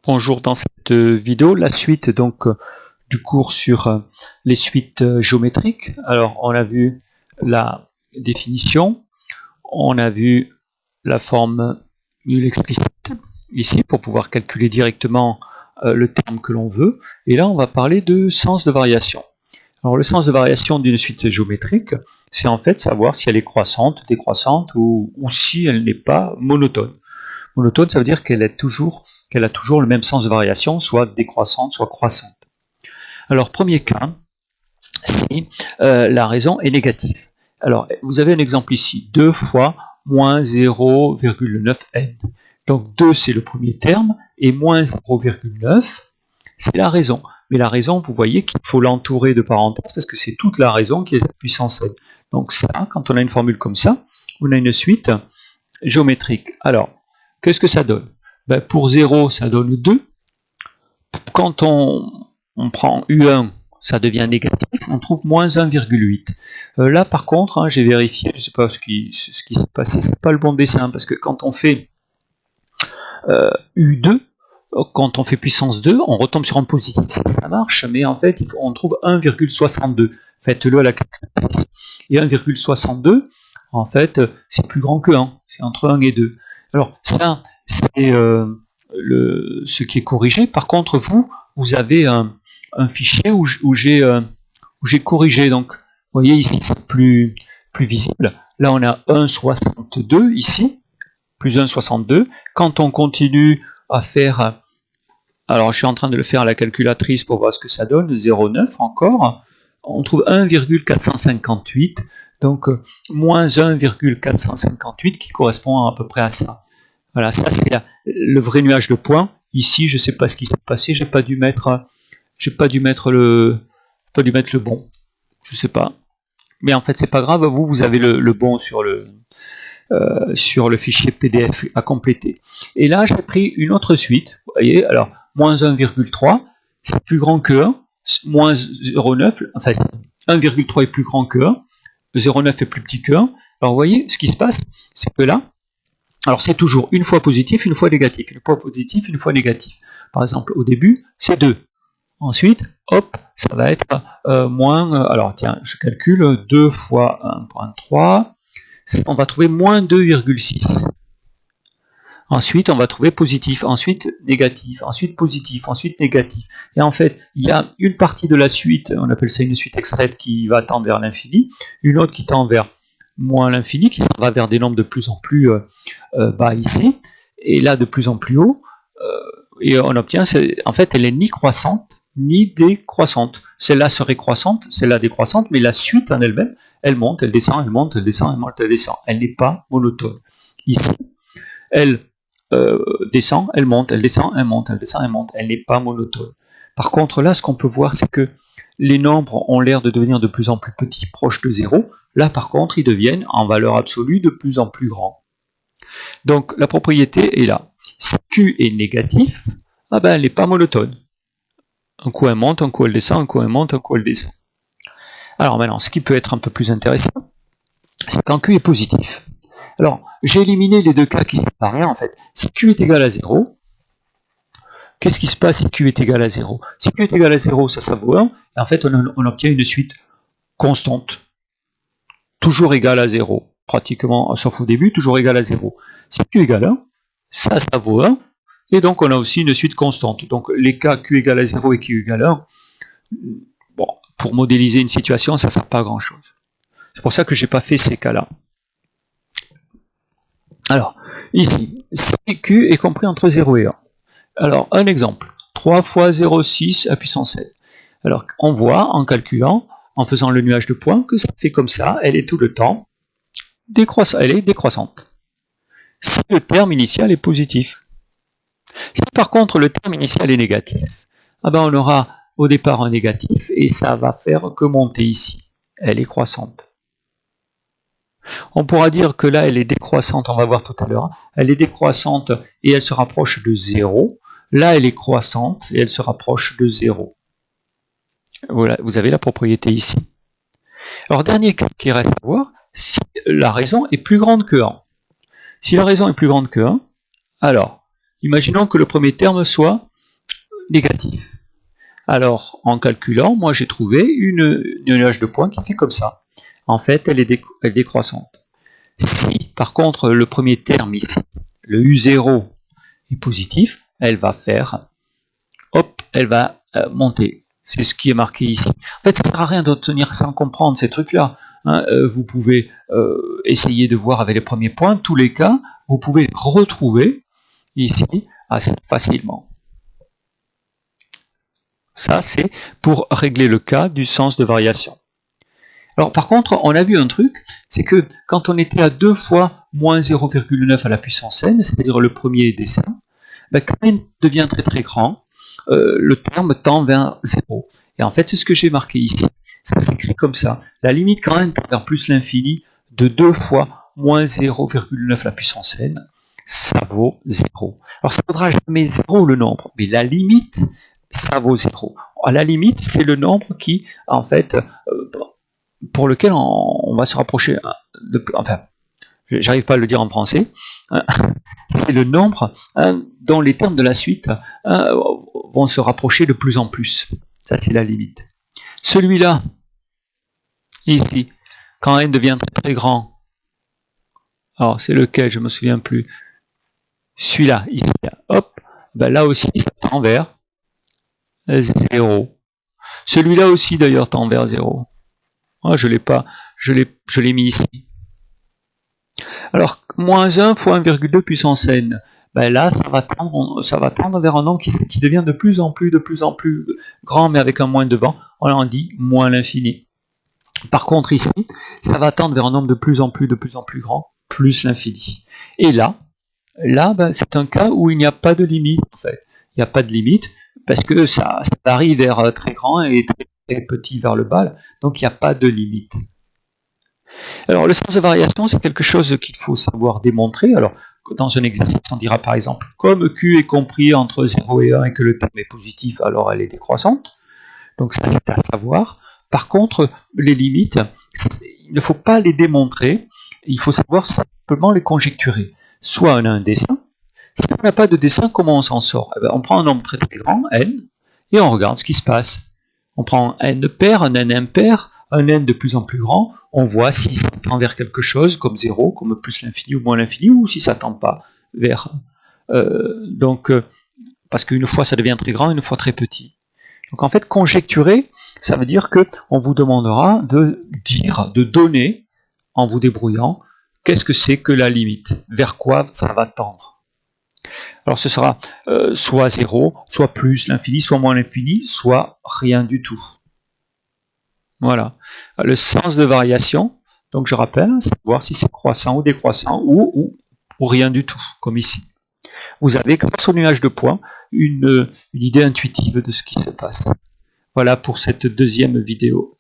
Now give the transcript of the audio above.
Bonjour, dans cette vidéo, la suite du cours sur les suites géométriques. Alors, on a vu la définition, on a vu la forme nulle explicite ici pour pouvoir calculer directement le terme que l'on veut. Et là, on va parler de sens de variation. Alors, le sens de variation d'une suite géométrique, c'est en fait savoir si elle est croissante, décroissante ou si elle n'est pas monotone. Monotone, ça veut dire qu'elle a toujours le même sens de variation, soit décroissante, soit croissante. Alors, premier cas, si la raison est négative. Alors, vous avez un exemple ici, 2 fois moins 0,9n. Donc, 2, c'est le premier terme, et moins 0,9, c'est la raison. Mais la raison, vous voyez qu'il faut l'entourer de parenthèses, parce que c'est toute la raison qui est la puissance n. Donc ça, quand on a une formule comme ça, on a une suite géométrique. Alors, qu'est-ce que ça donne? Ben, pour 0, ça donne 2. Quand on prend U1, ça devient négatif, on trouve moins 1,8. Là, par contre, hein, j'ai vérifié, je ne sais pas ce qui s'est passé, c'est pas le bon dessin, parce que quand on fait U2, quand on fait puissance 2, on retombe sur un positif, ça marche, mais en fait, on trouve 1,62. Faites-le à la calculatrice. Et 1,62, en fait, c'est plus grand que 1, c'est entre 1 et 2. Alors, ça, c'est ce qui est corrigé. Par contre, vous avez un fichier où j'ai corrigé. Donc, vous voyez ici, c'est plus visible. Là, on a 1,62 ici, plus 1,62. Quand on continue à faire... Alors, je suis en train de le faire à la calculatrice pour voir ce que ça donne. 0,9 encore. On trouve 1,458. Donc, moins 1,458 qui correspond à peu près à ça. Voilà, ça c'est le vrai nuage de points. Ici, je ne sais pas ce qui s'est passé, j'ai pas dû mettre le bon. Je sais pas. Mais en fait, c'est pas grave, vous avez le bon sur le fichier PDF à compléter. Et là, j'ai pris une autre suite. Vous voyez, alors, moins 1,3, c'est plus grand que 1. Moins 0,9, enfin, 1,3 est plus grand que 1. 0,9 est plus petit que 1. Alors, vous voyez, ce qui se passe, c'est que là, alors c'est toujours une fois positif, une fois négatif, une fois positif, une fois négatif. Par exemple, au début, c'est 2. Ensuite, hop, ça va être moins, alors tiens, je calcule, 2 fois 1,3, on va trouver moins 2,6. Ensuite, on va trouver positif, ensuite négatif, ensuite positif, ensuite négatif. Et en fait, il y a une partie de la suite, on appelle ça une suite extraite, qui va tendre vers l'infini, une autre qui tend vers moins l'infini, qui s'en va vers des nombres de plus en plus bas ici, et là de plus en plus haut, et on obtient, en fait, elle est ni croissante, ni décroissante. Celle-là serait croissante, celle-là décroissante, mais la suite en elle-même, elle monte, elle descend, elle monte, elle descend, elle monte, elle descend. Elle n'est pas monotone. Ici, elle descend, elle monte, elle descend, elle monte, elle descend, elle monte. Elle n'est pas monotone. Par contre, là, ce qu'on peut voir, c'est que les nombres ont l'air de devenir de plus en plus petits, proches de 0. Là, par contre, ils deviennent, en valeur absolue, de plus en plus grands. Donc, la propriété est là. Si Q est négatif, ah ben, elle n'est pas monotone. Un coup, elle monte, un coup, elle descend, un coup, elle monte, un coup, elle descend. Alors maintenant, ce qui peut être un peu plus intéressant, c'est quand Q est positif. Alors, j'ai éliminé les deux cas qui séparaient, en fait. Si Q est égal à 0, qu'est-ce qui se passe si Q est égal à 0? Si Q est égal à 0, ça vaut 1, et en fait, on obtient une suite constante, toujours égale à 0, pratiquement, sauf au début, toujours égale à 0. Si Q égale 1, ça vaut 1, et donc on a aussi une suite constante. Donc les cas Q égale à 0 et Q égale 1, bon, pour modéliser une situation, ça ne sert pas à grand chose. C'est pour ça que je n'ai pas fait ces cas-là. Alors, ici, si Q est compris entre 0 et 1. Alors, un exemple, 3 fois 0,6 à puissance n. Alors, on voit, en calculant, en faisant le nuage de points, que ça fait comme ça, elle est tout le temps décroissante, elle est décroissante. Si le terme initial est positif. Si par contre le terme initial est négatif, ah ben on aura au départ un négatif et ça va faire que monter ici. Elle est croissante. On pourra dire que là elle est décroissante, on va voir tout à l'heure. Elle est décroissante et elle se rapproche de 0. Là elle est croissante et elle se rapproche de 0. Voilà, vous avez la propriété ici. Alors dernier cas qui reste à voir, si la raison est plus grande que 1. Si la raison est plus grande que 1, alors, imaginons que le premier terme soit négatif. Alors, en calculant, moi j'ai trouvé une nuage de points qui fait comme ça. En fait, elle est décroissante. Si, par contre, le premier terme ici, le U0 est positif, elle va faire, hop, elle va monter. C'est ce qui est marqué ici. En fait, ça ne sert à rien de tenir sans comprendre ces trucs-là. Hein. Vous pouvez essayer de voir avec les premiers points. Tous les cas, vous pouvez les retrouver ici assez facilement. Ça, c'est pour régler le cas du sens de variation. Alors, par contre, on a vu un truc, c'est que quand on était à 2 fois moins 0,9 à la puissance n, c'est-à-dire le premier dessin, ben, quand n devient très très grand, le terme tend vers 0. Et en fait, c'est ce que j'ai marqué ici. Ça s'écrit comme ça. La limite quand n tend vers plus l'infini de 2 fois moins 0,9 à la puissance n, ça vaut 0. Alors, ça ne vaudra jamais 0 le nombre, mais la limite, ça vaut 0. À la limite, c'est le nombre qui, en fait, pour lequel on va se rapprocher, enfin, j'arrive pas à le dire en français, c'est le nombre dont les termes de la suite vont se rapprocher de plus en plus. Ça, c'est la limite. Celui-là, ici, quand n devient très, très grand, alors c'est lequel, je ne me souviens plus, celui-là, ici, hop, ben là aussi, ça tend vers 0. Celui-là aussi, d'ailleurs, tend vers 0. Ah, je l'ai pas, je l'ai mis ici. Alors, moins 1 fois 1,2 puissance n, ben là, ça va tendre vers un nombre qui devient de plus en plus grand, mais avec un moins devant. On en dit moins l'infini. Par contre, ici, ça va tendre vers un nombre de plus en plus grand, plus l'infini. Et là ben, c'est un cas où il n'y a pas de limite, en fait. Il n'y a pas de limite, parce que ça varie vers très grand et très petit vers le bas, donc il n'y a pas de limite. Alors, le sens de variation, c'est quelque chose qu'il faut savoir démontrer. Alors, dans un exercice, on dira par exemple, comme Q est compris entre 0 et 1 et que le terme est positif, alors elle est décroissante. Donc ça, c'est à savoir. Par contre, les limites, il ne faut pas les démontrer, il faut savoir simplement les conjecturer. Soit on a un dessin, si on n'a pas de dessin, comment on s'en sort? On prend un nombre très très grand, n, et on regarde ce qui se passe. On prend un n pair, un n impair, un n de plus en plus grand, on voit si ça tend vers quelque chose comme 0, comme plus l'infini ou moins l'infini, ou si ça ne tend pas vers... parce qu'une fois ça devient très grand, une fois très petit. Donc en fait, conjecturer, ça veut dire qu'on vous demandera de donner, en vous débrouillant, qu'est-ce que c'est que la limite, vers quoi ça va tendre. Alors ce sera soit 0, soit plus l'infini, soit moins l'infini, soit rien du tout. Voilà. Le sens de variation, donc je rappelle, c'est voir si c'est croissant ou décroissant ou rien du tout, comme ici. Vous avez, grâce au nuage de points, une idée intuitive de ce qui se passe. Voilà pour cette deuxième vidéo.